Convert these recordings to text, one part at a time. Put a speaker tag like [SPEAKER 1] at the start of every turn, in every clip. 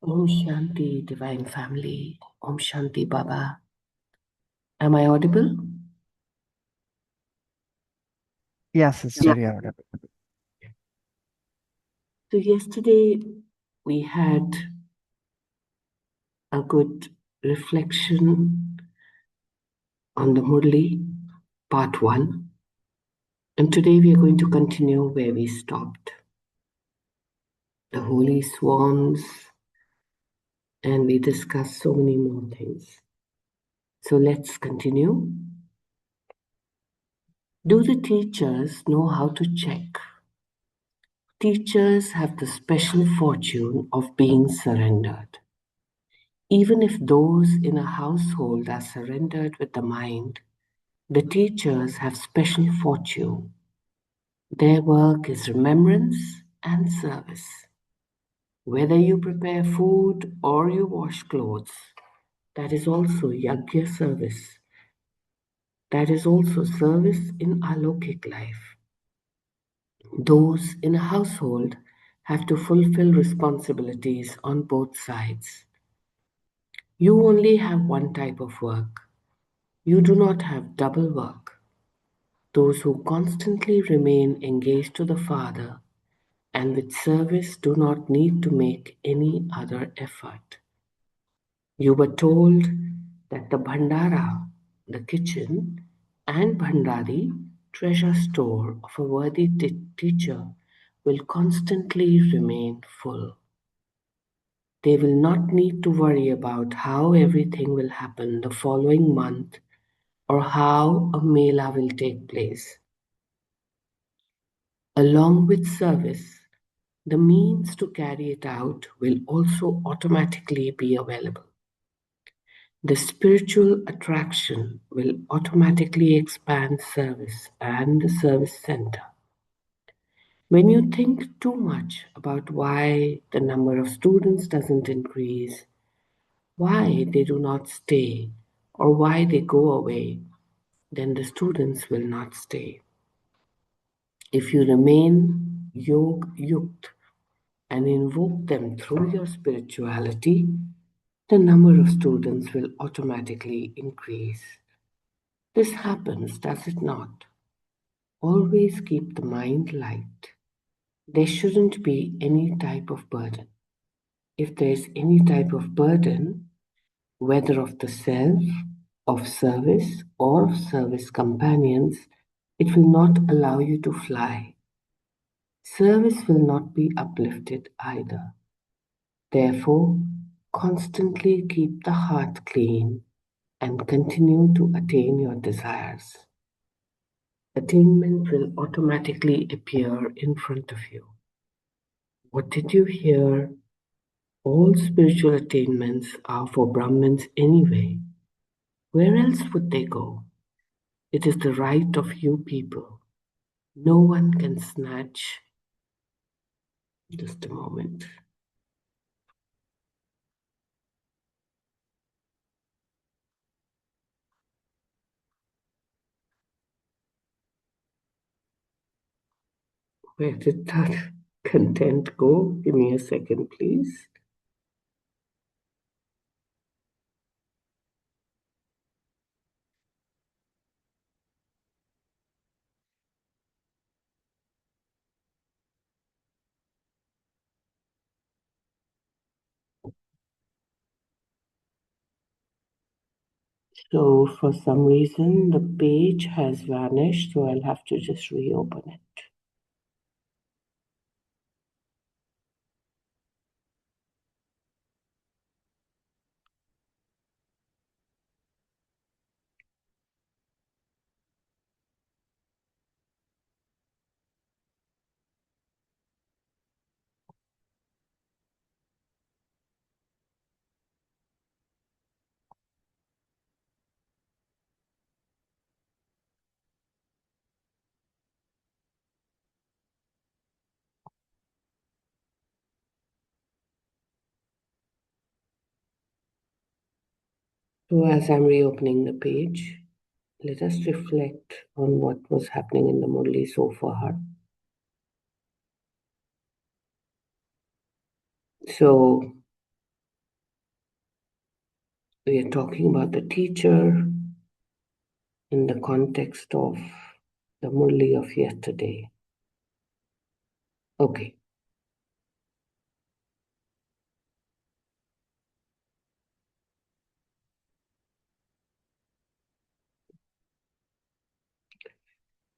[SPEAKER 1] Om Shanti, Divine Family. Om Shanti, Baba. Am I audible?
[SPEAKER 2] Yes, it's
[SPEAKER 1] Yeah.
[SPEAKER 2] very audible.
[SPEAKER 1] So, yesterday we had a good reflection on the Murli, part one. And today we are going to continue where we stopped. The holy swans, and we discussed so many more things. So, let's continue. Do the teachers know how to check? Teachers have the special fortune of being surrendered. Even if those in a household are surrendered with the mind, the teachers have special fortune. Their work is remembrance and service. Whether you prepare food or you wash clothes, that is also yajna service. That is also service in alokik life. Those in a household have to fulfill responsibilities on both sides. You only have one type of work. You do not have double work. Those who constantly remain engaged to the Father and with service do not need to make any other effort. You were told that the Bhandara, the kitchen, and Bhandari, treasure store of a worthy teacher, will constantly remain full. They will not need to worry about how everything will happen the following month or how a mela will take place. Along with service, the means to carry it out will also automatically be available. The spiritual attraction will automatically expand service and the service center. When you think too much about why the number of students doesn't increase, why they do not stay, or why they go away, then the students will not stay. If you remain yukt and invoke them through your spirituality, the number of students will automatically increase. This happens, does it not? Always keep the mind light. There shouldn't be any type of burden. If there is any type of burden, whether of the self, of service, or of service companions, it will not allow you to fly. Service will not be uplifted either. Therefore, constantly keep the heart clean and continue to attain your desires. Attainment will automatically appear in front of you. What did you hear? All spiritual attainments are for Brahmins anyway. Where else would they go? It is the right of you people. No one can snatch. Just a moment. Where did that content go? Give me a second, please. So for some reason the page has vanished, so I'll have to just reopen it. So as I'm reopening the page, let us reflect on what was happening in the Murli so far. So We are talking about the teacher in the context of the Murli of yesterday. Okay.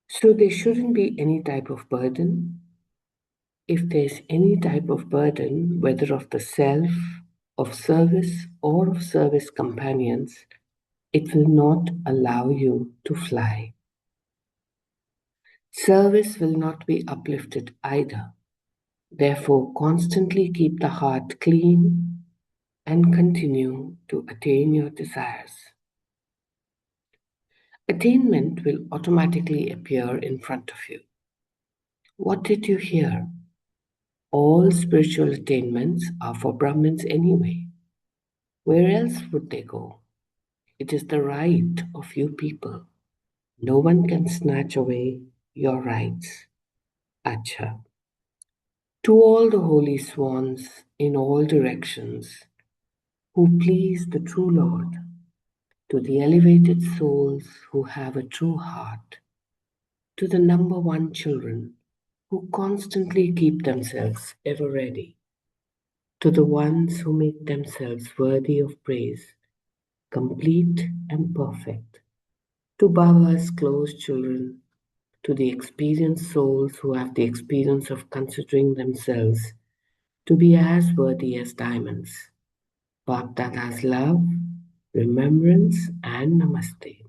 [SPEAKER 1] So there shouldn't be any type of burden. If there's any type of burden, whether of the self, of service, or of service companions, it will not allow you to fly. Service will not be uplifted either. Therefore, constantly keep the heart clean and continue to attain your desires. Attainment will automatically appear in front of you. What did you hear? All spiritual attainments are for Brahmins anyway. Where else would they go? It is the right of you people. No one can snatch away your rights. Acha. To all the holy swans in all directions who please the true Lord, to the elevated souls who have a true heart, to the number one children who constantly keep themselves ever ready, to the ones who make themselves worthy of praise, complete and perfect, to Baba's close children, to the experienced souls who have the experience of considering themselves to be as worthy as diamonds. Bapdada's love, remembrance, and namaste.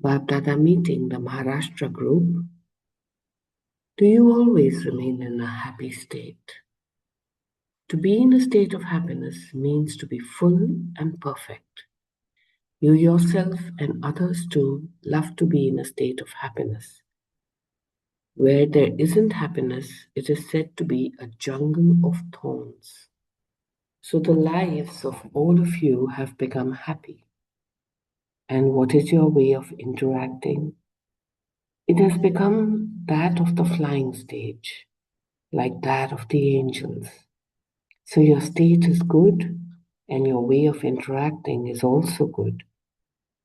[SPEAKER 1] Bapdada meeting the Maharashtra group. Do you always remain in a happy state? To be in a state of happiness means to be full and perfect. You yourself and others too love to be in a state of happiness. Where there isn't happiness, it is said to be a jungle of thorns. So the lives of all of you have become happy. And what is your way of interacting? It has become that of the flying stage, like that of the angels. So your state is good, and your way of interacting is also good.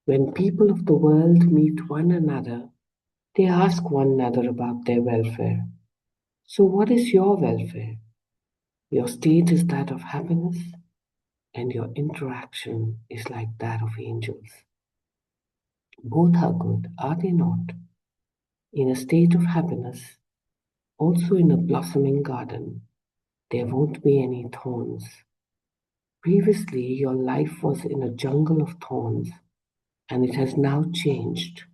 [SPEAKER 1] When people of the world meet one another, they ask one another about their welfare. So, what is your welfare? Your state is that of happiness, and your interaction is like that of angels. Both are good, are they not? In a state of happiness, also in a blossoming garden, there won't be any thorns. Previously, your life was in a jungle of thorns, and it has now changed.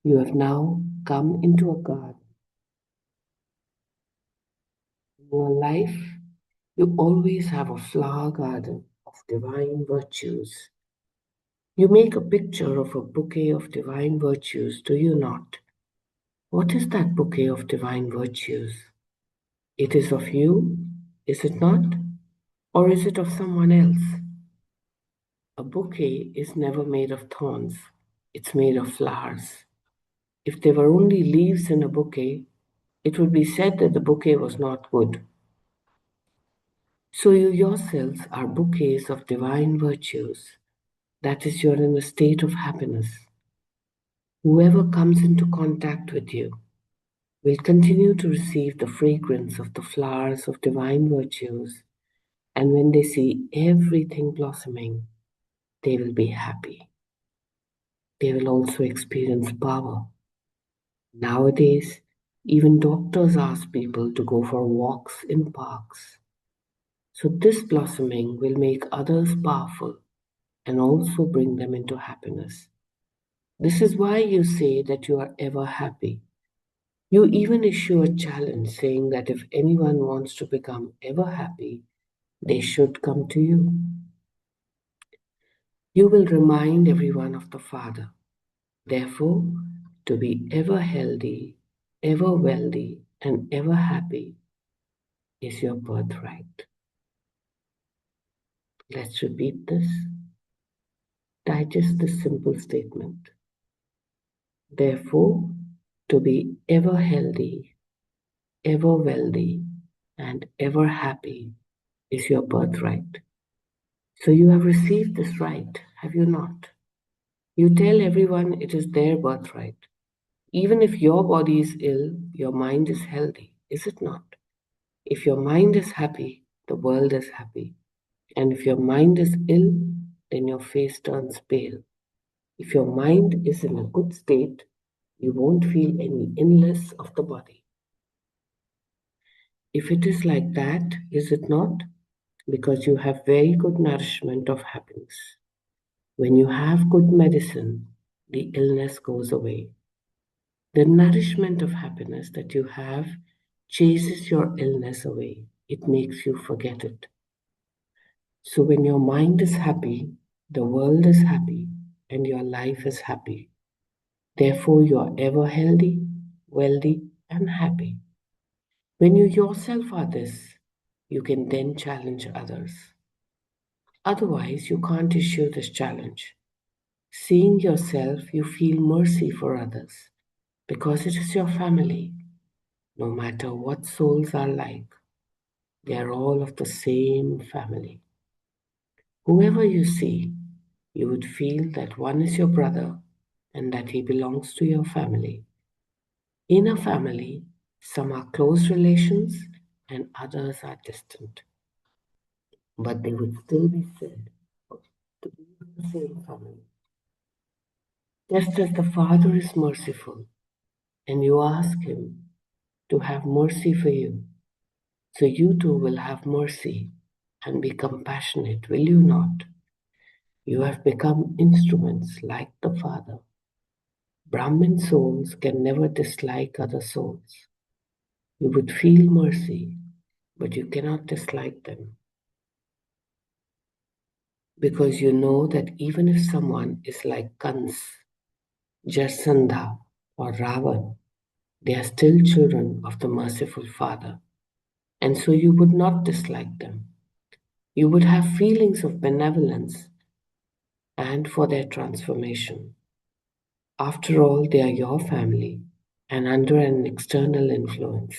[SPEAKER 1] You have now come into a garden. In your life, you always have a flower garden of divine virtues. You make a picture of a bouquet of divine virtues, do you not? What is that bouquet of divine virtues? It is of you, is it not? Or is it of someone else? A bouquet is never made of thorns, it's made of flowers. If there were only leaves in a bouquet, it would be said that the bouquet was not good. So you yourselves are bouquets of divine virtues. That is, you're in a state of happiness. Whoever comes into contact with you will continue to receive the fragrance of the flowers of divine virtues, and when they see everything blossoming, they will be happy. They will also experience power. Nowadays, even doctors ask people to go for walks in parks. So, this blossoming will make others powerful and also bring them into happiness. This is why you say that you are ever happy. You even issue a challenge saying that if anyone wants to become ever happy, they should come to you. You will remind everyone of the Father. Therefore, to be ever healthy, ever wealthy, and ever happy is your birthright. Let's repeat this. Digest this simple statement. Therefore, to be ever healthy, ever wealthy, and ever happy is your birthright. So you have received this right, have you not? You tell everyone it is their birthright. Even if your body is ill, your mind is healthy, is it not? If your mind is happy, the world is happy. And if your mind is ill, then your face turns pale. If your mind is in a good state, you won't feel any illness of the body. If it is like that, is it not? Because you have very good nourishment of happiness. When you have good medicine, the illness goes away. The nourishment of happiness that you have chases your illness away. It makes you forget it. So when your mind is happy, the world is happy, and your life is happy. Therefore, you are ever healthy, wealthy, and happy. When you yourself are this, you can then challenge others. Otherwise, you can't issue this challenge. Seeing yourself, you feel mercy for others because it is your family. No matter what souls are like, they are all of the same family. Whoever you see, you would feel that one is your brother and that he belongs to your family. In a family, some are close relations and others are distant, but they would still be said to be of the same family. Just as the Father is merciful and you ask him to have mercy for you, so you too will have mercy and be compassionate, will you not? You have become instruments like the Father. Brahmin souls can never dislike other souls. You would feel mercy, but you cannot dislike them. Because you know that even if someone is like Kans, Jasandha, or Ravan, they are still children of the merciful Father, and so you would not dislike them. You would have feelings of benevolence and for their transformation. After all, they are your family and under an external influence.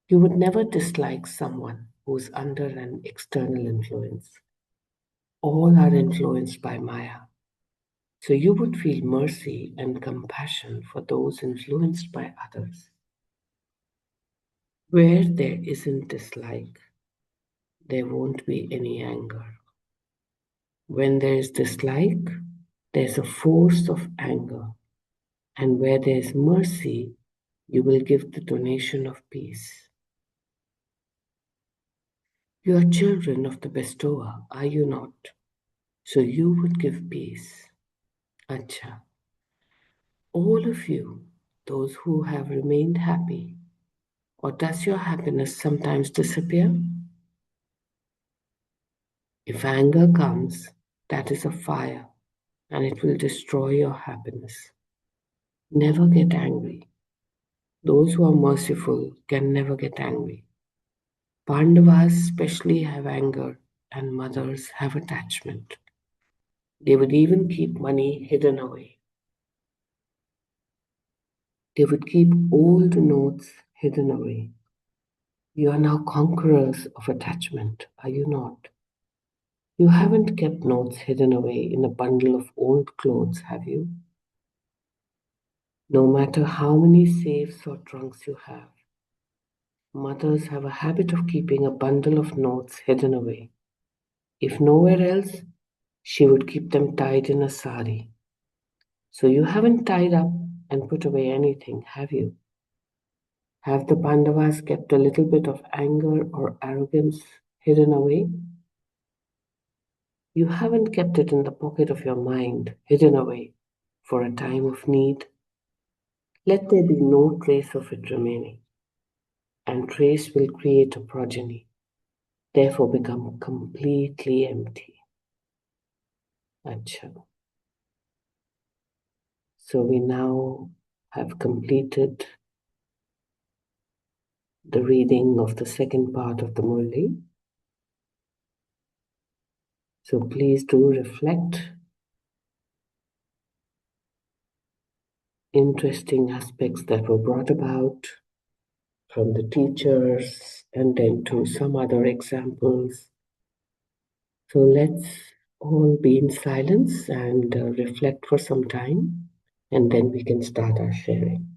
[SPEAKER 1] You would never dislike someone who is under an external influence. All are influenced by Maya. So you would feel mercy and compassion for those influenced by others. Where there isn't dislike, there won't be any anger. When there is dislike, there's a force of anger. And where there is mercy, you will give the donation of peace. You are children of the bestower, are you not? So you would give peace. Acha. All of you, those who have remained happy, or does your happiness sometimes disappear? If anger comes, that is a fire and it will destroy your happiness. Never get angry. Those who are merciful can never get angry. Pandavas especially have anger and mothers have attachment. They would even keep money hidden away. They would keep old notes hidden away. You are now conquerors of attachment, are you not? You haven't kept notes hidden away in a bundle of old clothes, have you? No matter how many safes or trunks you have, mothers have a habit of keeping a bundle of notes hidden away. If nowhere else, she would keep them tied in a sari. So you haven't tied up and put away anything, have you? Have the Pandavas kept a little bit of anger or arrogance hidden away? You haven't kept it in the pocket of your mind, hidden away, for a time of need. Let there be no trace of it remaining, and trace will create a progeny, therefore become completely empty. Acha. So we now have completed the reading of the second part of the Murli. So please do reflect interesting aspects that were brought about from the teachers and then to some other examples So let's all be in silence and reflect for some time, and then we can start our sharing.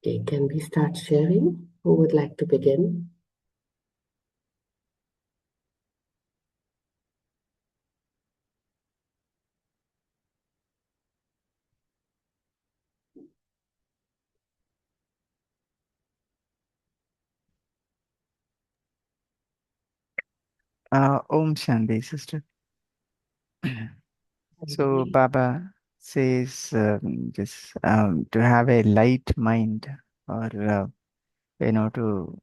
[SPEAKER 1] Okay, can we start sharing? Who would like to begin?
[SPEAKER 2] Om Shanti, sister. So Baba says just to have a light mind, or to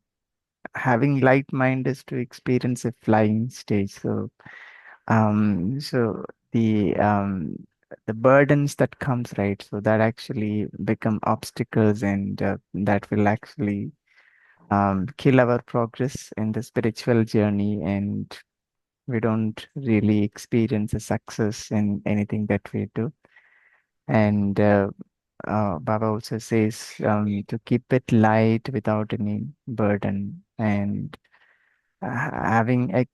[SPEAKER 2] having light mind is to experience a flying stage. So the burdens that comes, right, so that actually become obstacles, and that will actually kill our progress in the spiritual journey, and we don't really experience a success in anything that we do. And Baba also says to keep it light without any burden, and having a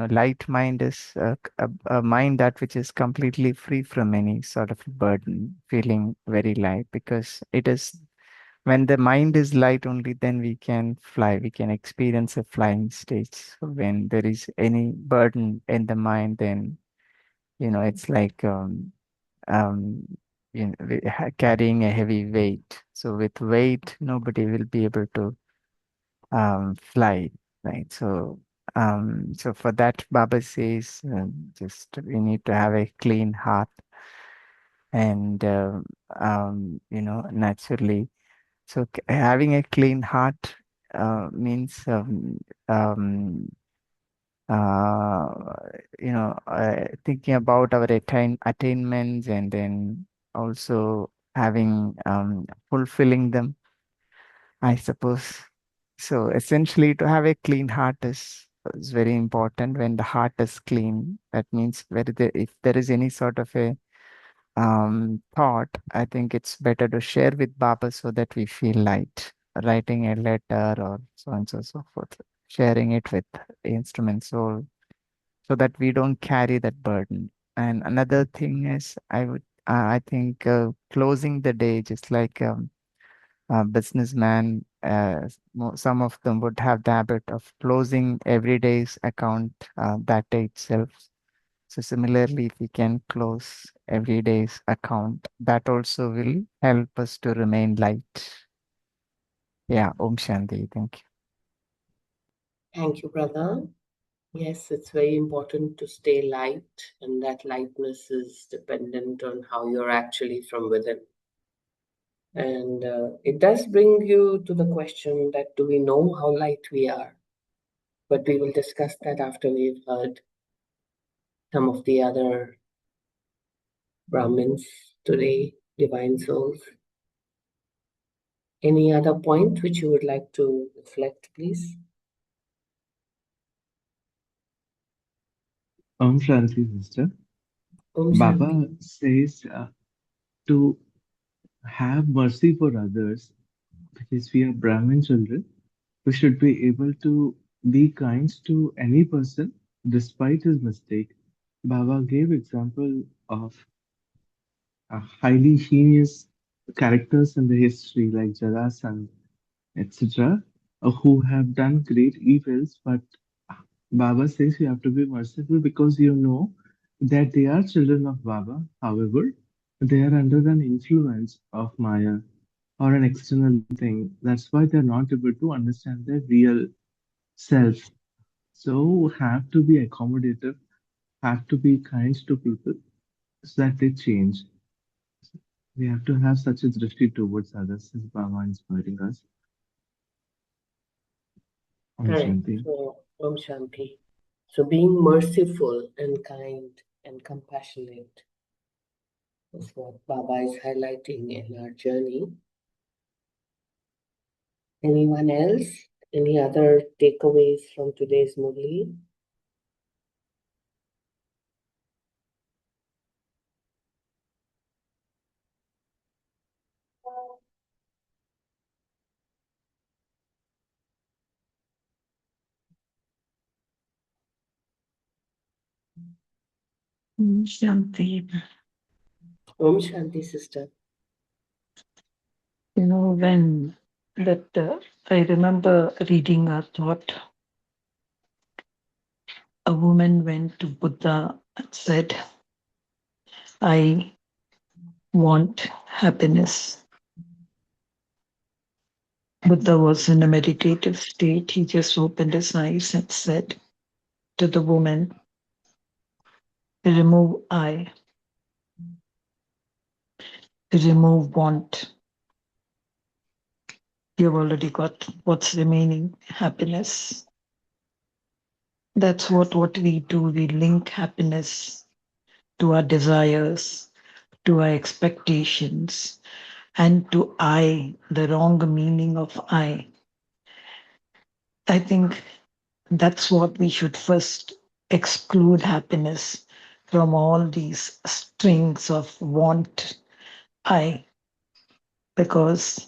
[SPEAKER 2] light mind is a mind that which is completely free from any sort of burden, feeling very light, because it is when the mind is light, only then we can fly, we can experience a flying stage. So when there is any burden in the mind, then it's like carrying a heavy weight. So with weight, nobody will be able to fly, right? So for that, Baba says, just we need to have a clean heart, and naturally, so having a clean heart means um, uh, thinking about our attainments, and then also having fulfilling them, I suppose. So essentially, to have a clean heart is very important. When the heart is clean, that means if there is any sort of a thought, I think it's better to share with Baba so that we feel light. Writing a letter or so on and so forth, sharing it with instrument soul, so that we don't carry that burden. And another thing is, I think closing the day, just like a businessman some of them would have the habit of closing every day's account that day itself. So similarly, if we can close every day's account, that also will help us to remain light. Yeah, Om Shanti. Thank you.
[SPEAKER 1] Thank you, brother. Yes, it's very important to stay light, and that lightness is dependent on how you're actually from within. And it does bring you to the question that do we know how light we are? But we will discuss that after we've heard some of the other Brahmins today, divine souls. Any other point which you would like to reflect, please?
[SPEAKER 3] Om Shanti, sister.
[SPEAKER 1] Om Shanti.
[SPEAKER 3] Baba says to have mercy for others because we are Brahmin children. We should be able to be kind to any person despite his mistake. Baba gave example of highly heinous characters in the history like Jarasandh, etc., who have done great evils, but Baba says you have to be merciful because you know that they are children of Baba. However, they are under an influence of Maya or an external thing. That's why they're not able to understand their real self. So have to be accommodative, have to be kind to people so that they change. We have to have such a drishti towards others as Baba inspiring us. Om
[SPEAKER 1] Correct.
[SPEAKER 3] Shanti.
[SPEAKER 1] So, Om Shanti. So, being merciful and kind and compassionate is what Baba is highlighting in our journey. Anyone else? Any other takeaways from today's Murli?
[SPEAKER 4] Shanti.
[SPEAKER 1] Om Shanti, sister.
[SPEAKER 4] When that I remember reading a thought, a woman went to Buddha and said, I want happiness. Buddha was in a meditative state. He just opened his eyes and said to the woman, remove I, remove want. You've already got what's remaining, happiness. That's what we do. We link happiness to our desires, to our expectations, and to I, the wrong meaning of I. I think that's what we should first exclude happiness from all these strings of want I, because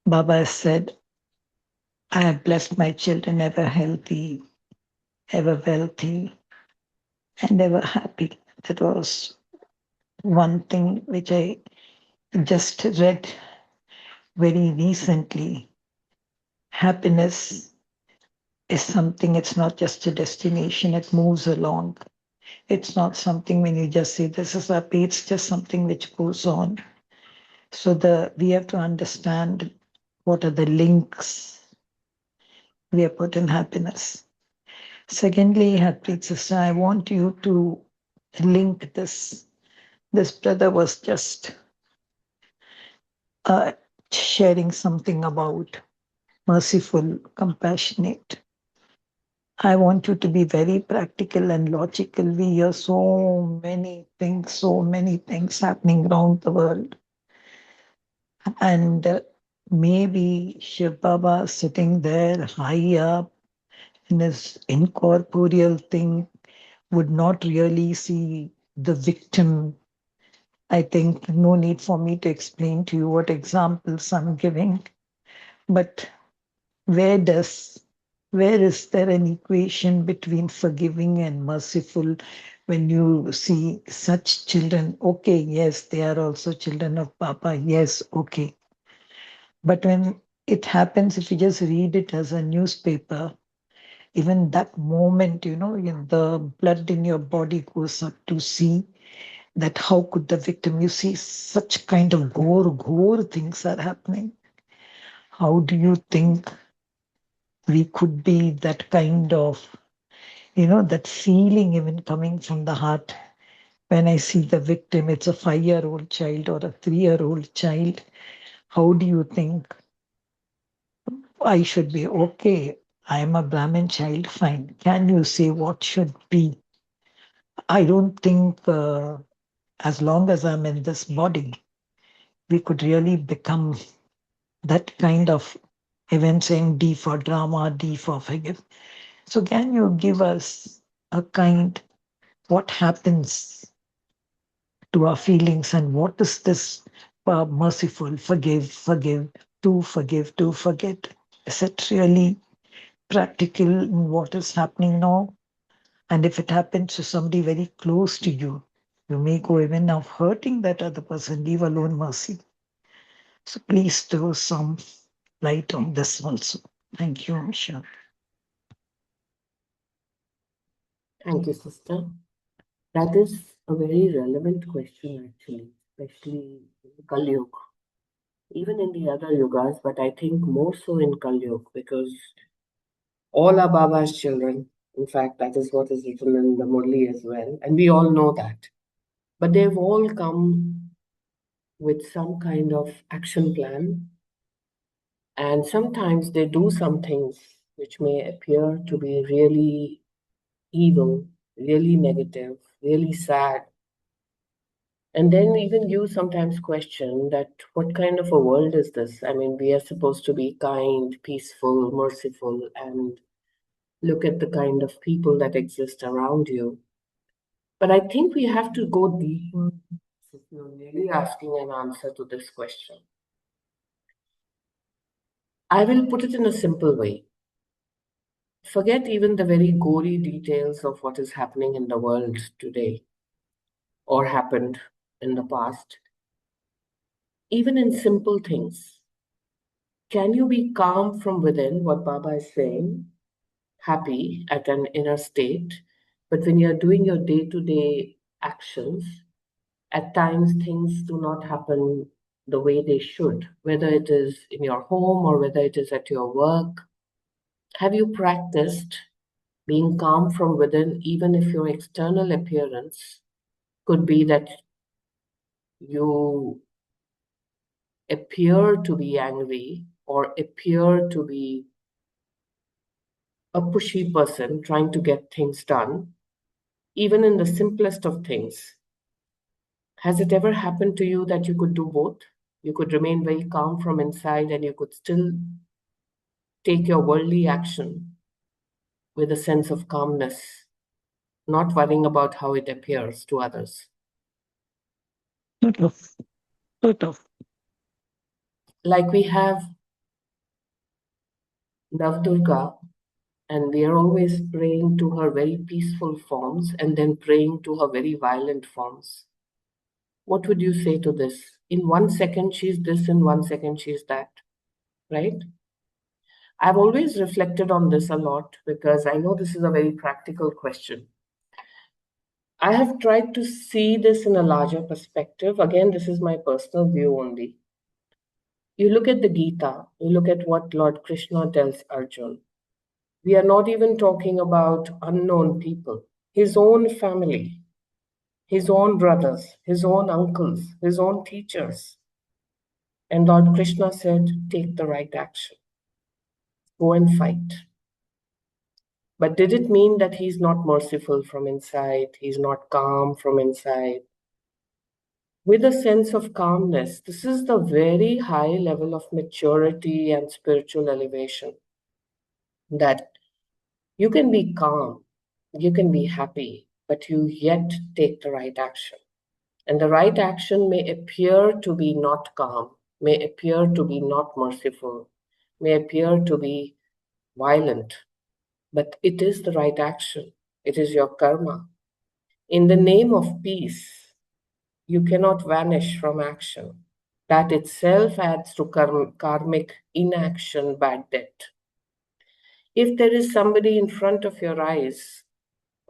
[SPEAKER 4] Baba has said, I have blessed my children ever healthy, ever wealthy, and ever happy. That was one thing which I just read very recently. Happiness is something, it's not just a destination, it moves along. It's not something when you just say this is happy, it's just something which goes on. So we have to understand what are the links we have put in happiness. Secondly, Harpreet sister, I want you to link this. This brother was just sharing something about merciful, compassionate. I want you to be very practical and logical. We hear so many things happening around the world. And maybe Shiv Baba sitting there high up in his incorporeal thing would not really see the victim. I think no need for me to explain to you what examples I'm giving. But where does where is there an equation between forgiving and merciful when you see such children? Okay, yes, they are also children of Papa. Yes, okay. But when it happens if you just read it as a newspaper. Even that moment, the blood in your body goes up to see that how could the victim, you see such kind of gore things are happening. How do you think we could be that kind of, that feeling even coming from the heart? When I see the victim, it's a 5-year-old child or a 3-year-old child. How do you think I should be? Okay, I am a Brahmin child, fine. Can you say what should be? I don't think as long as I'm in this body, we could really become that kind of event, saying D for drama, D for forgive. So can you give us a kind, what happens to our feelings and what is this merciful, forgive, to forget? Is it really practical in what is happening now? And if it happens to somebody very close to you, you may go even of hurting that other person, leave alone mercy. So please throw some light on this also. Thank you, Michelle.
[SPEAKER 1] Thank you, sister. That is a very relevant question, actually, especially in Kali Yuga. Even in the other yogas, but I think more so in Kali Yuga, because all are Baba's children. In fact, that is what is written in the Murli as well, and we all know that. But they've all come with some kind of action plan, and sometimes they do some things which may appear to be really evil, really negative, really sad. And then even you sometimes question that what kind of a world is this? I mean, we are supposed to be kind, peaceful, merciful, and look at the kind of people that exist around you. But I think we have to go deeper if you're really asking an answer to this question. I will put it in a simple way. Forget even the very gory details of what is happening in the world today or happened in the past. Even in simple things, can you be calm from within, what Baba is saying, happy at an inner state, but when you're doing your day-to-day actions, at times things do not happen the way they should, whether it is in your home or whether it is at your work. Have you practiced being calm from within, even if your external appearance could be that you appear to be angry or appear to be a pushy person trying to get things done, even in the simplest of things? Has it ever happened to you that you could do both? You could remain very calm from inside and you could still take your worldly action with a sense of calmness, not worrying about how it appears to others.
[SPEAKER 4] Sort of, sort of.
[SPEAKER 1] Like we have Navdurga, and we are always praying to her very peaceful forms and then praying to her very violent forms. What would you say to this? In 1 second, she's this, in 1 second, she's that, right? I've always reflected on this a lot because I know this is a very practical question. I have tried to see this in a larger perspective. Again, this is my personal view only. You look at the Gita, you look at what Lord Krishna tells Arjun. We are not even talking about unknown people, his own family, his own brothers, his own uncles, his own teachers. And Lord Krishna said, take the right action, go and fight. But did it mean that he's not merciful from inside? He's not calm from inside? With a sense of calmness, this is the very high level of maturity and spiritual elevation, that you can be calm, you can be happy, but you yet take the right action. And the right action may appear to be not calm, may appear to be not merciful, may appear to be violent, but it is the right action. It is your karma. In the name of peace, you cannot vanish from action. That itself adds to karmic inaction, bad debt. If there is somebody in front of your eyes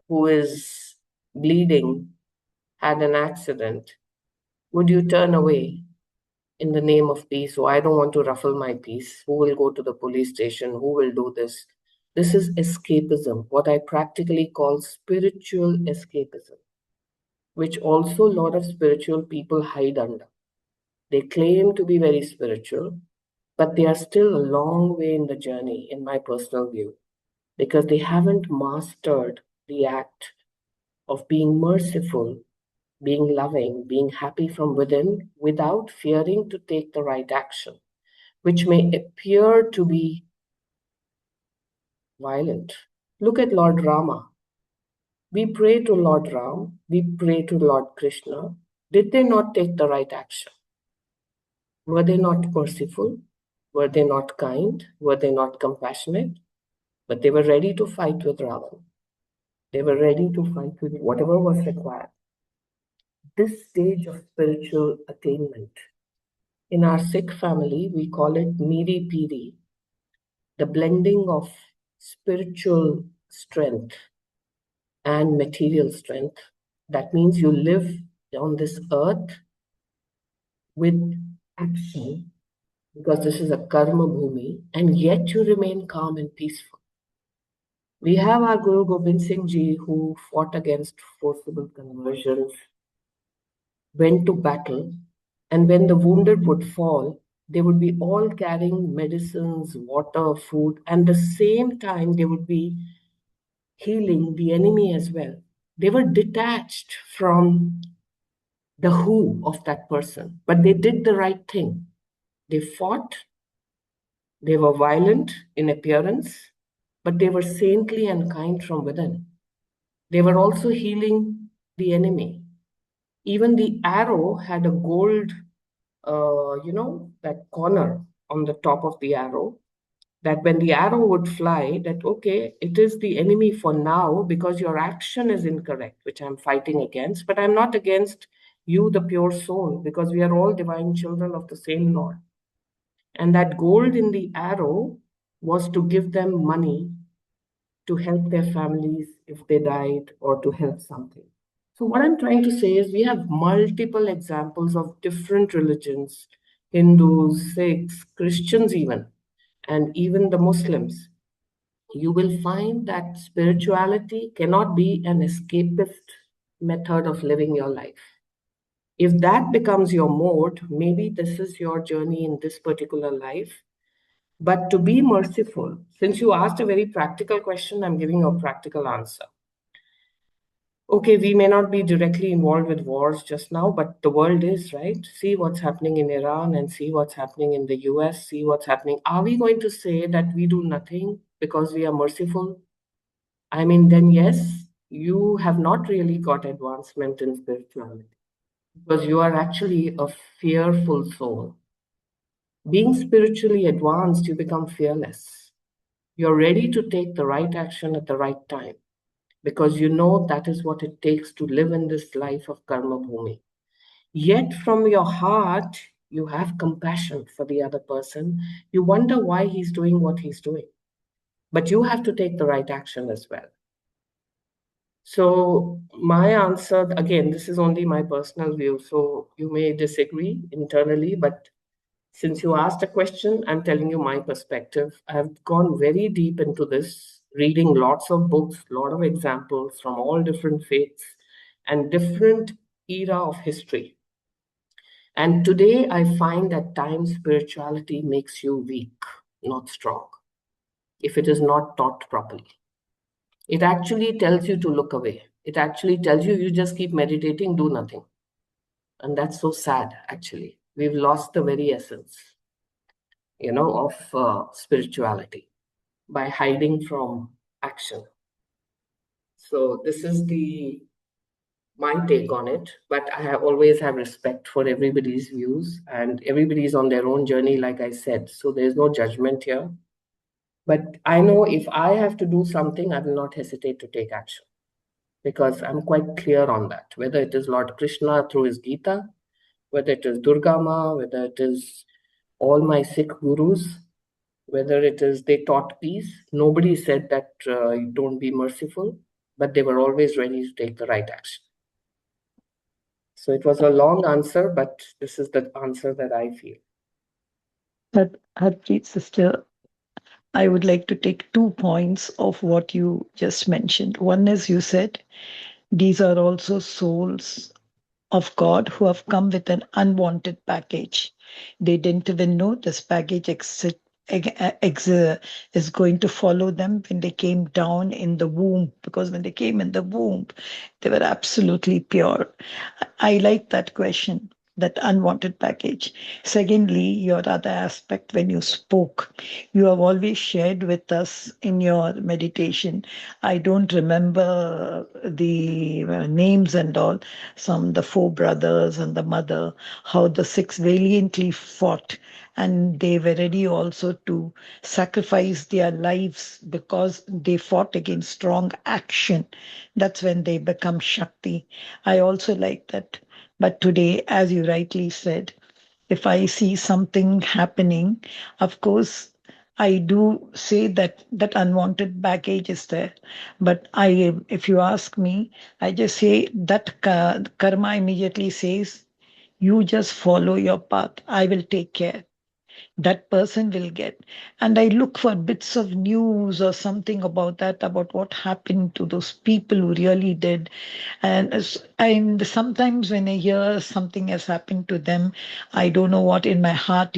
[SPEAKER 1] who is bleeding, had an accident, would you turn away in the name of peace? Oh, I don't want to ruffle my peace. Who will go to the police station? Who will do this? This is escapism, what I practically call spiritual escapism, which also a lot of spiritual people hide under. They claim to be very spiritual, but they are still a long way in the journey, in my personal view, because they haven't mastered the act of being merciful, being loving, being happy from within without fearing to take the right action, which may appear to be violent. Look at Lord Rama. We pray to Lord Ram, we pray to Lord Krishna. Did they not take the right action? Were they not merciful? Were they not kind? Were they not compassionate? But they were ready to fight with Ravan. They were ready to fight with whatever was required. This stage of spiritual attainment, in our Sikh family, we call it Miri Piri, the blending of spiritual strength and material strength. That means you live on this earth with action, because this is a karma bhumi, and yet you remain calm and peaceful. We have our Guru Gobind Singh Ji, who fought against forcible conversions, went to battle, and when the wounded would fall, they would be all carrying medicines, water, food, and at the same time they would be healing the enemy as well. They were detached from the who of that person, but they did the right thing. They fought, they were violent in appearance, but they were saintly and kind from within. They were also healing the enemy. Even the arrow had a gold, that corner on the top of the arrow, that when the arrow would fly, that, okay, it is the enemy for now because your action is incorrect, which I'm fighting against, but I'm not against you, the pure soul, because we are all divine children of the same Lord. And that gold in the arrow was to give them money to help their families if they died or to help something. So, what I'm trying to say is we have multiple examples of different religions, Hindus, Sikhs, Christians, even the Muslims. You will find that spirituality cannot be an escapist method of living your life. If that becomes your mode, maybe this is your journey in this particular life. But to be merciful, since you asked a very practical question, I'm giving you a practical answer. Okay, we may not be directly involved with wars just now, but the world is, right? See what's happening in Iran and see what's happening in the US, see what's happening. Are we going to say that we do nothing because we are merciful? I mean, then yes, you have not really got advancement in spirituality because you are actually a fearful soul. Being spiritually advanced, you become fearless. You're ready to take the right action at the right time because you know that is what it takes to live in this life of karma bhumi. Yet from your heart, you have compassion for the other person. You wonder why he's doing what he's doing. But you have to take the right action as well. So my answer, again, this is only my personal view, so you may disagree internally, but since you asked a question, I'm telling you my perspective. I've gone very deep into this, reading lots of books, a lot of examples from all different faiths and different era of history. And today I find that time spirituality makes you weak, not strong, if it is not taught properly. It actually tells you to look away. It actually tells you you just keep meditating, do nothing. And that's so sad, actually. We've lost the very essence, of spirituality by hiding from action. So this is my take on it, but I always have respect for everybody's views and everybody's on their own journey, like I said. So there's no judgment here. But I know if I have to do something, I will not hesitate to take action because I'm quite clear on that. Whether it is Lord Krishna through his Gita, whether it is Durga Ma, whether it is all my Sikh gurus, whether it is they taught peace. Nobody said that don't be merciful, but they were always ready to take the right action. So it was a long answer, but this is the answer that I feel.
[SPEAKER 4] But Harpreet, sister, I would like to take 2 points of what you just mentioned. One is you said these are also souls of God who have come with an unwanted package. They didn't even know this package is going to follow them when they came down in the womb, because when they came in the womb, they were absolutely pure. I like that question, that unwanted package. Secondly, your other aspect, when you spoke, you have always shared with us in your meditation. I don't remember the names and all, the four brothers and the mother, how the six valiantly fought, and they were ready also to sacrifice their lives because they fought against strong action. That's when they become Shakti. I also like that. But today, as you rightly said, if I see something happening, of course, I do say that that unwanted baggage is there. But if you ask me, I just say that karma immediately says, you just follow your path. I will take care, that person will get. And I look for bits of news or something about that, about what happened to those people who really did. And sometimes when I hear something has happened to them, I don't know what in my heart,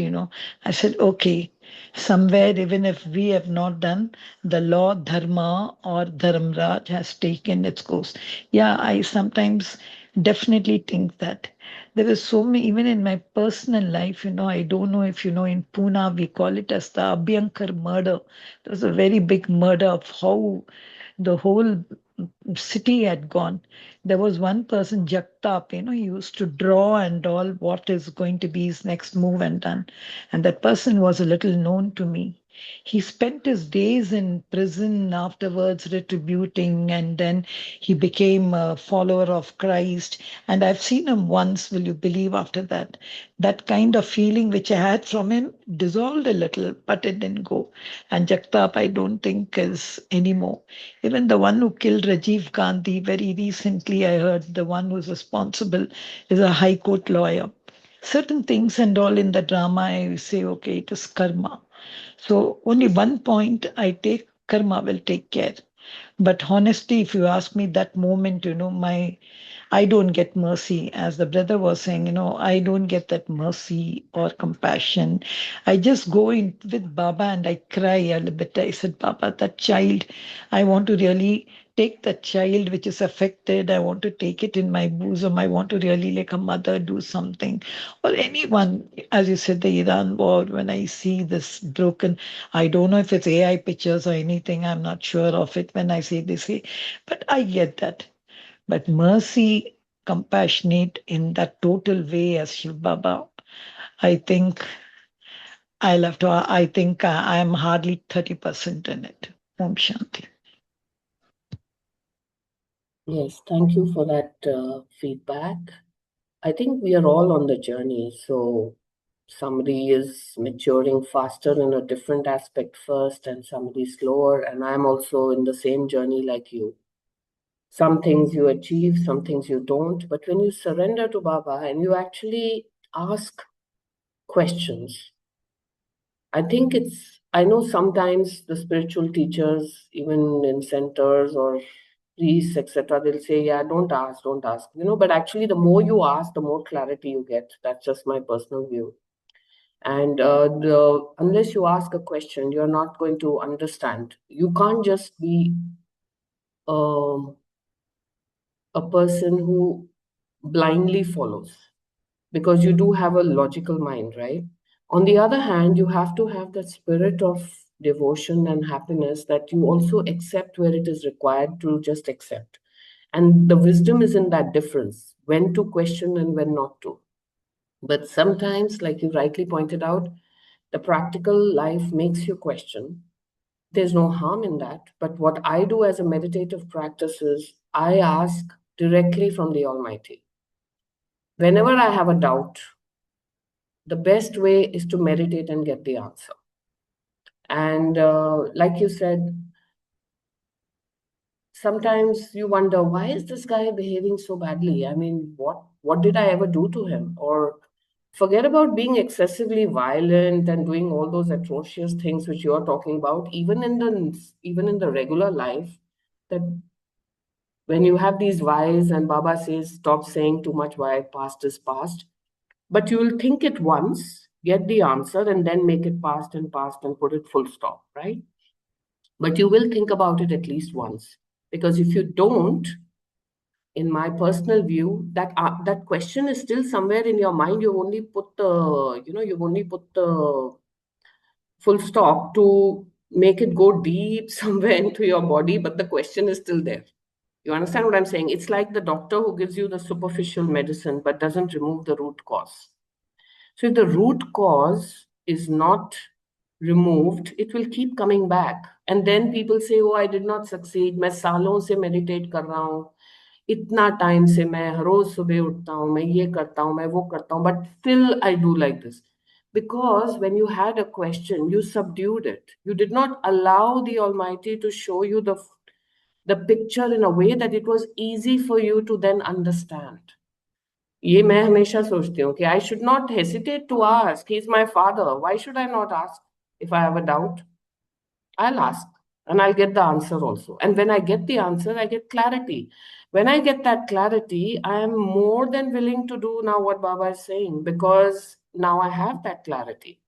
[SPEAKER 4] I said, okay, somewhere, even if we have not done, the law, dharma or dharmraj has taken its course. Yeah, I sometimes definitely think that. There is so many, even in my personal life, I don't know if you know, in Pune, we call it as the Abhyankar murder. It was a very big murder of how the whole city had gone. There was one person, Jagtap, he used to draw and all what is going to be his next move and done. And that person was a little known to me. He spent his days in prison afterwards, retributing, and then he became a follower of Christ. And I've seen him once, will you believe, after that? That kind of feeling which I had from him dissolved a little, but it didn't go. And Jagtap, I don't think is anymore. Even the one who killed Rajiv Gandhi, very recently, I heard the one who's responsible is a high court lawyer. Certain things and all in the drama, I say, okay, it is karma. So only one point I take, karma will take care. But honestly, if you ask me that moment, I don't get mercy. As the brother was saying, I don't get that mercy or compassion. I just go in with Baba and I cry a little bit. I said, Baba, that child, I want to really take that child which is affected. I want to take it in my bosom. I want to really, like a mother, do something. Or anyone, as you said, the Iran war, when I see this broken, I don't know if it's AI pictures or anything. I'm not sure of it when I say this, but I get that. But mercy, compassionate in that total way as Shiv Baba, I think I think I am hardly 30% in it. Om Shanti.
[SPEAKER 1] Yes, thank you for that feedback. I think we are all on the journey. So somebody is maturing faster in a different aspect first, and somebody slower. And I'm also in the same journey like you. Some things you achieve, some things you don't. But when you surrender to Baba and you actually ask questions, I know sometimes the spiritual teachers, even in centers or priests, etc., they'll say, yeah, don't ask, but actually, the more you ask, the more clarity you get. That's just my personal view. And unless you ask a question, you're not going to understand. You can't just be um, a person who blindly follows, because you do have a logical mind, right? On the other hand, you have to have that spirit of devotion and happiness, that you also accept where it is required to just accept. And the wisdom is in that difference, when to question and when not to. But sometimes, like you rightly pointed out, the practical life makes you question. There's no harm in that. But what I do as a meditative practice is I ask directly from the Almighty. whenever I have a doubt, the best way is to meditate and get the answer. And like you said, sometimes you wonder, why is this guy behaving so badly? I mean, what did I ever do to him? Or forget about being excessively violent and doing all those atrocious things which you are talking about, even in the regular life, that when you have these whys and Baba says, stop saying too much why, past is past. But you will think it once, get the answer, and then make it past and put it full stop, right? But you will think about it at least once. Because if you don't, in my personal view, that question is still somewhere in your mind. You've only put the full stop to make it go deep somewhere into your body, but the question is still there. You understand what I'm saying? It's like the doctor who gives you the superficial medicine but doesn't remove the root cause. So if the root cause is not removed, it will keep coming back. And then people say, oh, I did not succeed. मैं सालों से meditate कर रहा हूँ. इतना time से मैं हर रोज सुबह उठता हूँ, मैं ये करता हूँ, मैं वो करता हूँ, but still I do like this. Because when you had a question, you subdued it. You did not allow the Almighty to show you the picture in a way that it was easy for you to then understand. ये मैं हमेशा सोचती हूँ कि I should not hesitate to ask. He's my father. Why should I not ask? If I have a doubt, I'll ask and I'll get the answer also. And when I get the answer, I get clarity. When I get that clarity, I am more than willing to do now what Baba is saying, because now I have that clarity.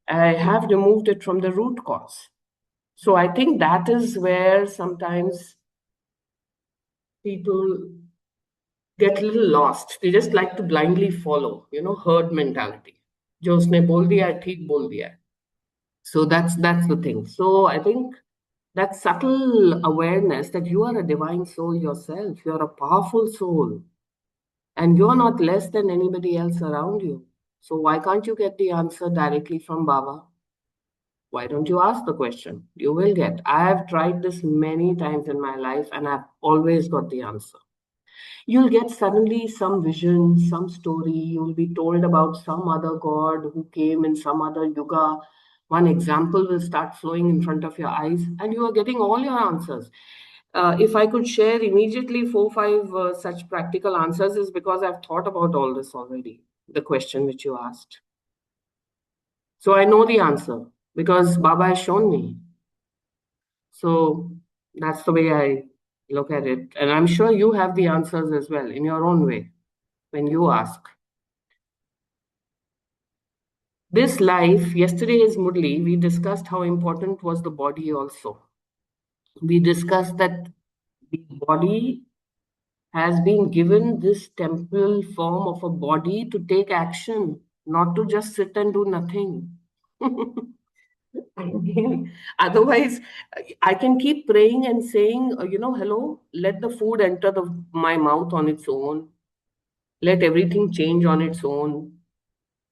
[SPEAKER 1] I have removed it from the root cause. So I think that is where sometimes people get a little lost. They just like to blindly follow, herd mentality. जो उसने बोल दिया है, ठीक बोल दिया है. So that's the thing. So I think that subtle awareness that you are a divine soul yourself, you're a powerful soul, and you're not less than anybody else around you. So why can't you get the answer directly from Baba? Why don't you ask the question? You will get. I have tried this many times in my life and I've always got the answer. You'll get suddenly some vision, some story. You'll be told about some other god who came in some other yuga. One example will start flowing in front of your eyes, and you are getting all your answers. If I could share immediately 4 5 such practical answers, is because I've thought about all this already, the question which you asked. So I know the answer because Baba has shown me. So that's the way I look at it. And I'm sure you have the answers as well in your own way when you ask. This life, yesterday is Murli, we discussed how important was the body also. We discussed that the body has been given this temporal form of a body to take action, not to just sit and do nothing. I mean, otherwise, I can keep praying and saying, hello, let the food enter my mouth on its own. Let everything change on its own.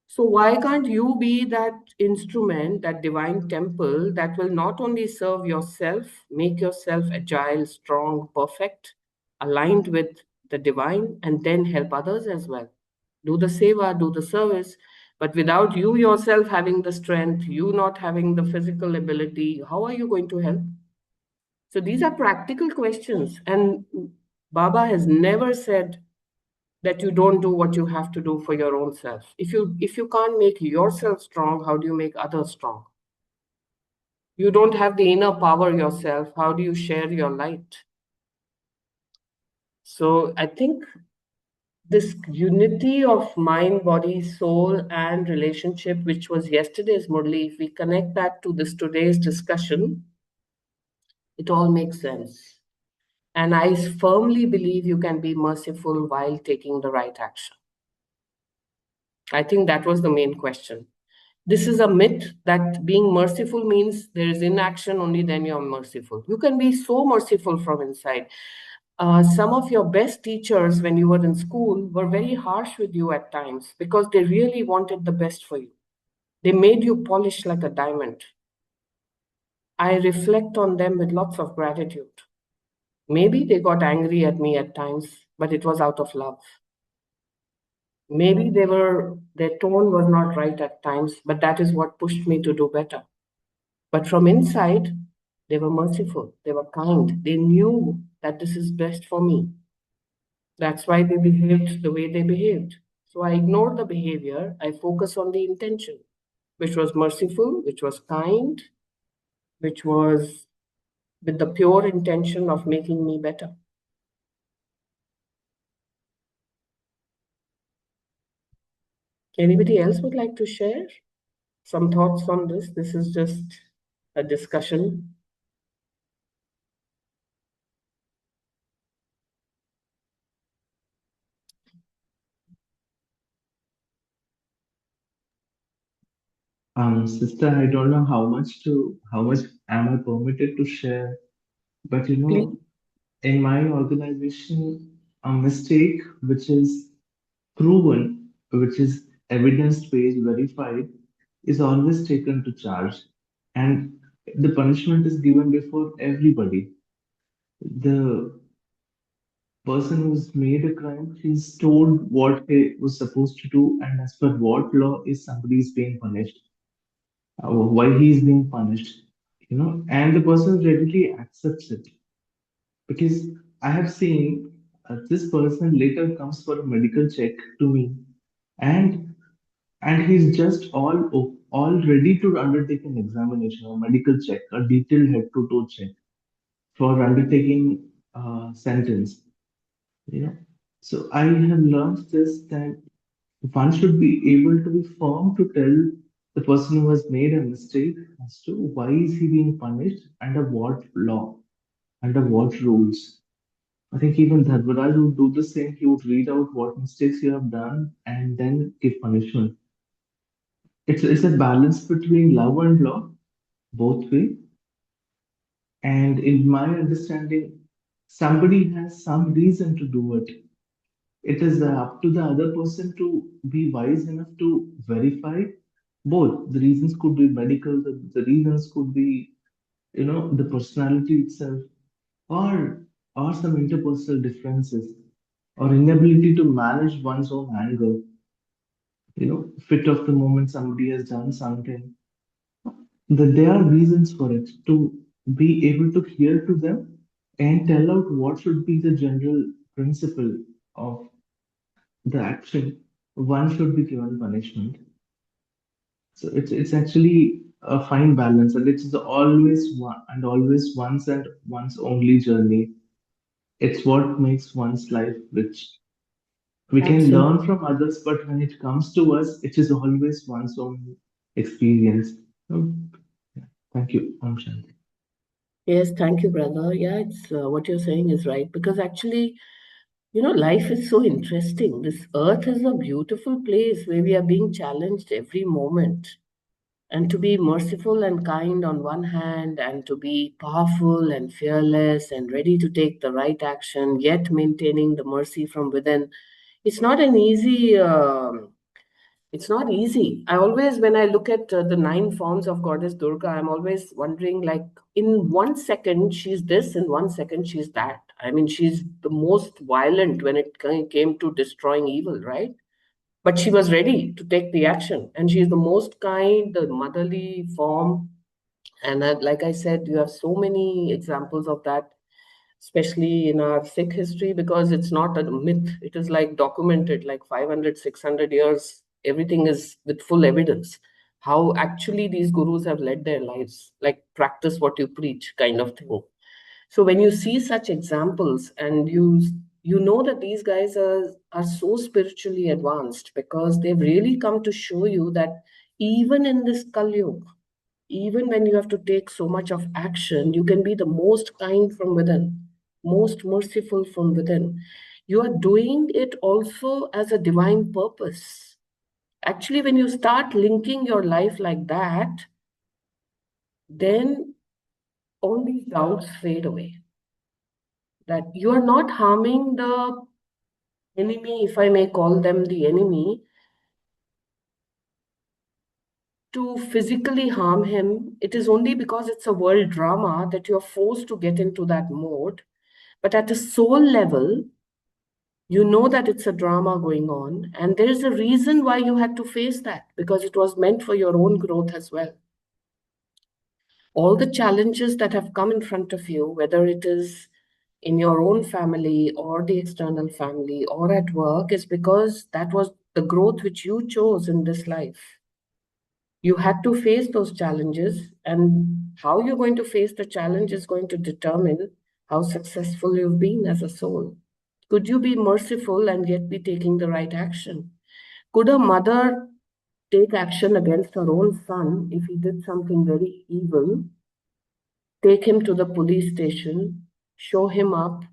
[SPEAKER 1] So why can't you be that instrument, that divine temple that will not only serve yourself, make yourself agile, strong, perfect, aligned with the divine, and then help others as well? Do the seva, do the service. But without you yourself having the strength, you not having the physical ability, how are you going to help? So these are practical questions. And Baba has never said that you don't do what you have to do for your own self. If you can't make yourself strong, how do you make others strong? You don't have the inner power yourself, how do you share your light? So I think this unity of mind, body, soul, and relationship, which was yesterday's Murli, if we connect that to this today's discussion, it all makes sense. And I firmly believe you can be merciful while taking the right action. I think that was the main question. This is a myth that being merciful means there is inaction, only then you're merciful. You can be so merciful from inside. Some of your best teachers when you were in school were very harsh with you at times because they really wanted the best for you. They made you polish like a diamond. I reflect on them with lots of gratitude. Maybe they got angry at me at times, but it was out of love. Maybe their tone was not right at times, but that is what pushed me to do better. But from inside, they were merciful, they were kind, they knew that this is best for me. That's why they behaved the way they behaved. So I ignored the behavior, I focus on the intention, which was merciful, which was kind, which was with the pure intention of making me better. Anybody else would like to share some thoughts on this? This is just a discussion.
[SPEAKER 3] Sister, I don't know how much am I permitted to share, but
[SPEAKER 1] Please.
[SPEAKER 3] in my organization, a mistake which is proven, which is evidence-based, verified, is always taken to charge, and the punishment is given before everybody. The person who's made a crime, he's told what he was supposed to do, and as per what law is somebody is being punished, why he is being punished, and the person readily accepts it because I have seen this person later comes for a medical check to me, and he's just all ready to undertake an examination, a medical check, a detailed head to toe check for undertaking sentence. You know, so I have learned this that one should be able to be firm to tell the person who has made a mistake as to why is he being punished, under what law, under what rules. I think even Dharmaraj would do the same. He would read out what mistakes you have done and then give punishment. It's a balance between love and law, both way. And in my understanding, somebody has some reason to do it. It is up to the other person to be wise enough to verify both. The reasons could be medical, the reasons could be, the personality itself, or some interpersonal differences, or inability to manage one's own anger, fit of the moment somebody has done something. That there are reasons for it to be able to hear to them and tell out what should be the general principle of the action. One should be given punishment. So it's actually a fine balance, and it's the always one and always once and once only journey. It's what makes one's life rich. We can
[SPEAKER 1] Absolutely.
[SPEAKER 3] learn from others, but when it comes to us, it is always one's own experience. Um, yeah. Thank you, Om Shanti.
[SPEAKER 1] Yes, thank you, brother. Yeah, it's what you're saying is right because actually, life is so interesting. This earth is a beautiful place where we are being challenged every moment. And to be merciful and kind on one hand, and to be powerful and fearless and ready to take the right action, yet maintaining the mercy from within, it's not an easy. It's not easy. I always, when I look at the nine forms of Goddess Durga, I'm always wondering, like, in 1 second she's this, in 1 second she's that. I mean, she's the most violent when it came to destroying evil, right? But she was ready to take the action, and she's the most kind, the motherly form. And like I said, you have so many examples of that, especially in our Sikh history, because it's not a myth. It is like documented, like 500, 600 years. Everything is with full evidence. How actually these gurus have led their lives, like practice what you preach kind of thing. So when you see such examples and you know that these guys are so spiritually advanced because they've really come to show you that even in this Kali Yuga, even when you have to take so much of action, you can be the most kind from within, most merciful from within. You are doing it also as a divine purpose. Actually, when you start linking your life like that, then all these doubts fade away. That you are not harming the enemy, if I may call them the enemy, to physically harm him. It is only because it's a world drama that you're forced to get into that mode. But at a soul level, You know that it's a drama going on, and there is a reason why you had to face that, because it was meant for your own growth as well. All the challenges that have come in front of you, whether it is in your own family or the external family or at work, is because that was the growth which you chose in this life. You had to face those challenges, and how you're going to face the challenge is going to determine how successful you've been as a soul. Could you be merciful and yet be taking the right action? Could a mother take action against her own son if he did something very evil, take him to the police station, show him up?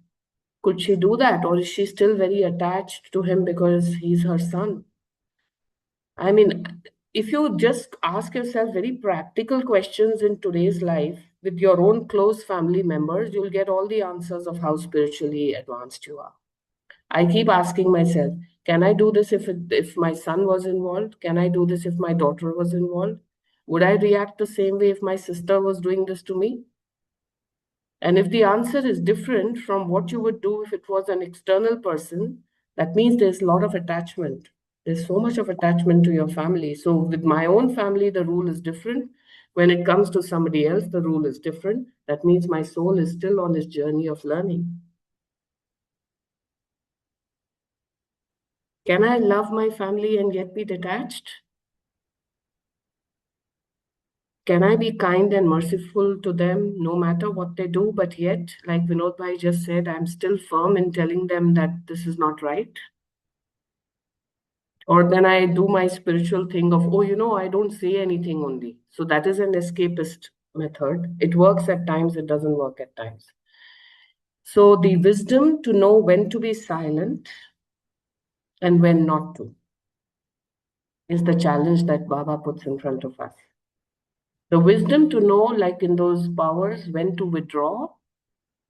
[SPEAKER 1] Could she do that, or is she still very attached to him because he's her son? I mean, if you just ask yourself very practical questions in today's life with your own close family members, you'll get all the answers of how spiritually advanced you are. I keep asking myself, can I do this if my son was involved? Can I do this if my daughter was involved? Would I react the same way if my sister was doing this to me? And if the answer is different from what you would do if it was an external person, that means there's a lot of attachment. There's so much of attachment to your family. So with my own family, the rule is different. When it comes to somebody else, the rule is different. That means my soul is still on this journey of learning. Can I love my family and yet be detached? Can I be kind and merciful to them no matter what they do, but yet, like Vinod Bhai just said, I'm still firm in telling them that this is not right? Or then I do my spiritual thing of, oh, I don't say anything only. So that is an escapist method. It works at times, it doesn't work at times. So the wisdom to know when to be silent and when not to is the challenge that Baba puts in front of us. The wisdom to know, like in those powers, when to withdraw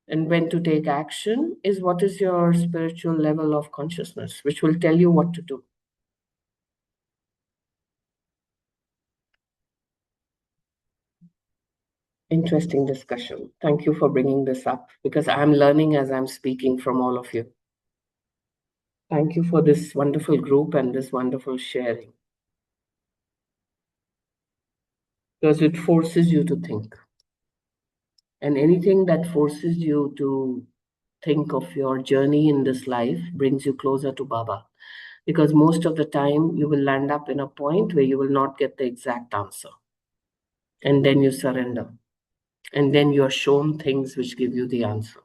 [SPEAKER 1] and when to take action is what is your spiritual level of consciousness, which will tell you what to do. Interesting discussion. Thank you for bringing this up, because I'm learning as I'm speaking from all of you. Thank you for this wonderful group and this wonderful sharing, because it forces you to think. And anything that forces you to think of your journey in this life brings you closer to Baba, because most of the time you will land up in a point where you will not get the exact answer. And then you surrender. And then you're shown things which give you the answer.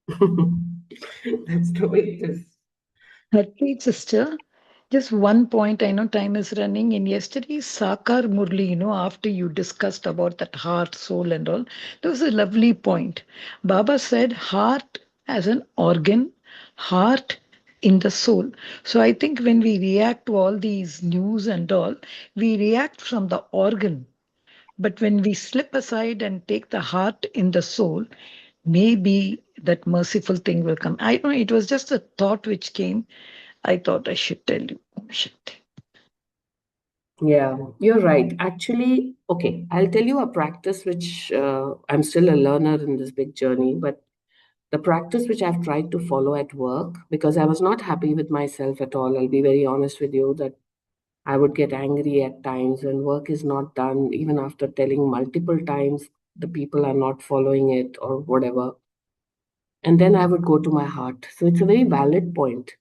[SPEAKER 1] That's the way it is.
[SPEAKER 4] Harpreet, sister, just one point. I know time is running. In yesterday's Sakar Murli, after you discussed about that heart, soul, and all, there was a lovely point. Baba said, heart as an organ, heart in the soul. So I think when we react to all these news and all, we react from the organ. But when we slip aside and take the heart in the soul, maybe that merciful thing will come. I know it was just a thought which came. I thought I should tell you.
[SPEAKER 1] Yeah, you're right. Actually, okay, I'll tell you a practice which I'm still a learner in this big journey, but the practice which I've tried to follow at work, because I was not happy with myself at all. I'll be very honest with you that I would get angry at times when work is not done, even after telling multiple times the people are not following it or whatever. And then I would go to my heart. So it's a very valid point.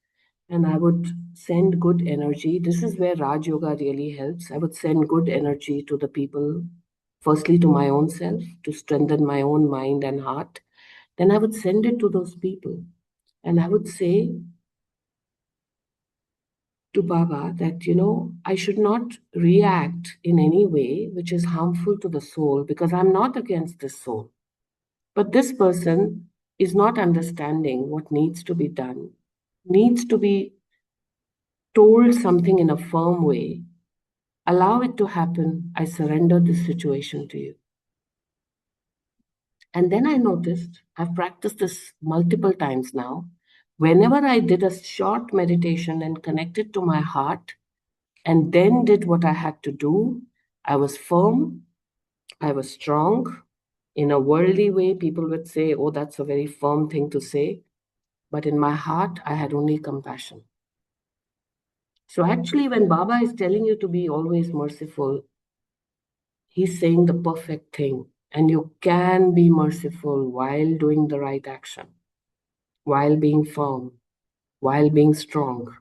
[SPEAKER 1] And I would send good energy. This is where Raj Yoga really helps. I would send good energy to the people, firstly to my own self, to strengthen my own mind and heart. Then I would send it to those people. And I would say to Baba that, I should not react in any way which is harmful to the soul, because I'm not against this soul. But this person is not understanding what needs to be done, needs to be told something in a firm way. Allow it to happen. I surrender this situation to you. And then I noticed, I've practiced this multiple times now. Whenever I did a short meditation and connected to my heart, and then did what I had to do, I was firm, I was strong. In a worldly way, people would say, oh, that's a very firm thing to say. but in my heart, I had only compassion. So actually, when Baba is telling you to be always merciful, he's saying the perfect thing. And you can be merciful while doing the right action, while being firm, while being strong,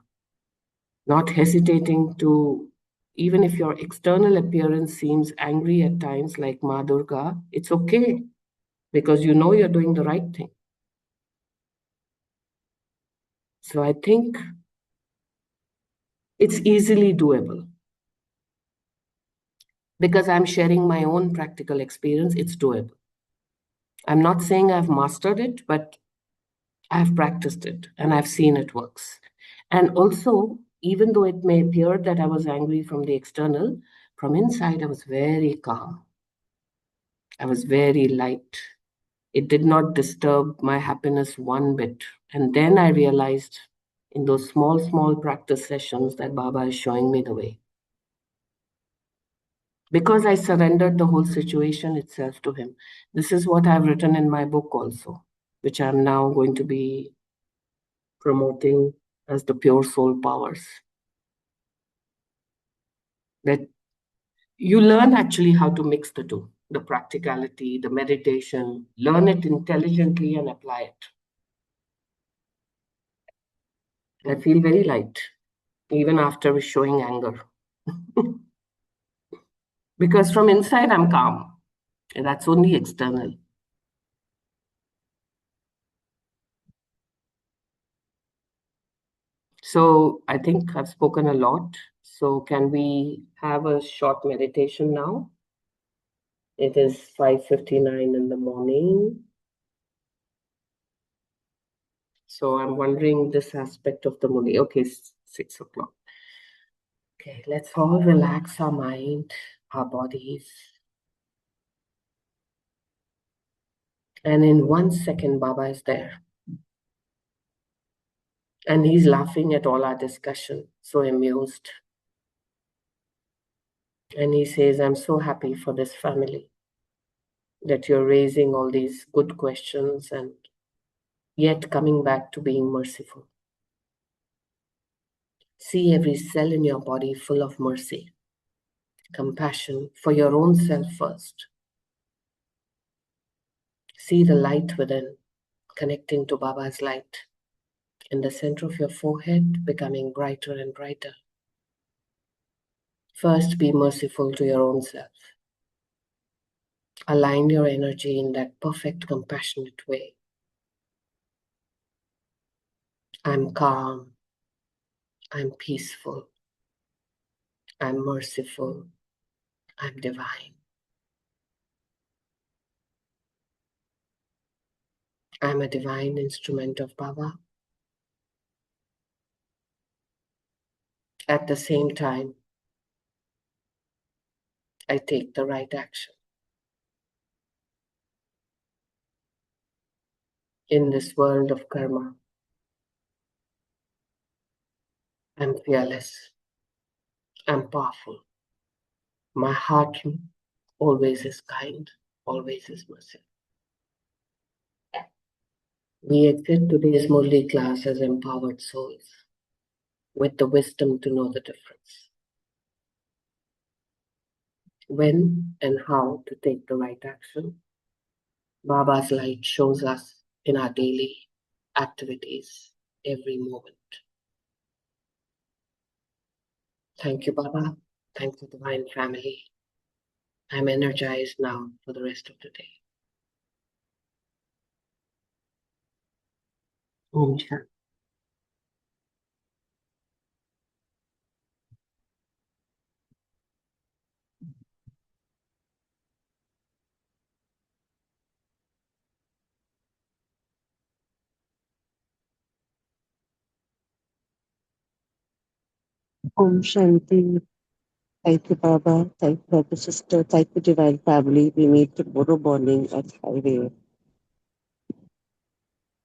[SPEAKER 1] not hesitating to, even if your external appearance seems angry at times, like Ma Durga, it's okay because you know you're doing the right thing. So I think it's easily doable. Because I'm sharing my own practical experience, it's doable. I'm not saying I've mastered it, but I've practiced it and I've seen it works. And also, even though it may appear that I was angry from the external, from inside I was very calm. I was very light. It did not disturb my happiness one bit. And then I realized in those small, small practice sessions that Baba is showing me the way. Because I surrendered the whole situation itself to him. This is what I've written in my book also, which I'm now going to be promoting as the Pure Soul Powers. That you learn actually how to mix the two, the practicality, the meditation, learn it intelligently and apply it. I feel very light, even after showing anger. Because from inside I'm calm, and that's only external. So I think I've spoken a lot. So can we have a short meditation now? It is 5:59 in the morning. So I'm wondering this aspect of the Murli. Okay, 6 o'clock. Okay, let's all relax our mind, our bodies. And in 1 second, Baba is there. And he's laughing at all our discussion, so amused. And he says, I'm so happy for this family, that you're raising all these good questions and yet coming back to being merciful. See every cell in your body full of mercy, compassion for your own self first. See the light within, connecting to Baba's light, in the center of your forehead, becoming brighter and brighter. First, be merciful to your own self. Align your energy in that perfect, compassionate way. I'm calm. I'm peaceful. I'm merciful. I'm divine. I'm a divine instrument of Baba. At the same time, I take the right action. In this world of karma, I'm fearless. I'm powerful. My heart always is kind, always is merciful. We exit today's Murli class as empowered souls with the wisdom to know the difference. When and how to take the right action, Baba's light shows us in our daily activities every moment. Thank you, Baba. Thank you, Divine Family. I'm energized now for the rest of the day. Om Shanti.
[SPEAKER 5] Om Shanti. Thank you, Baba. Thank you, Brother Sister. Thank you, Divine Family. We meet tomorrow morning at 5 a.m.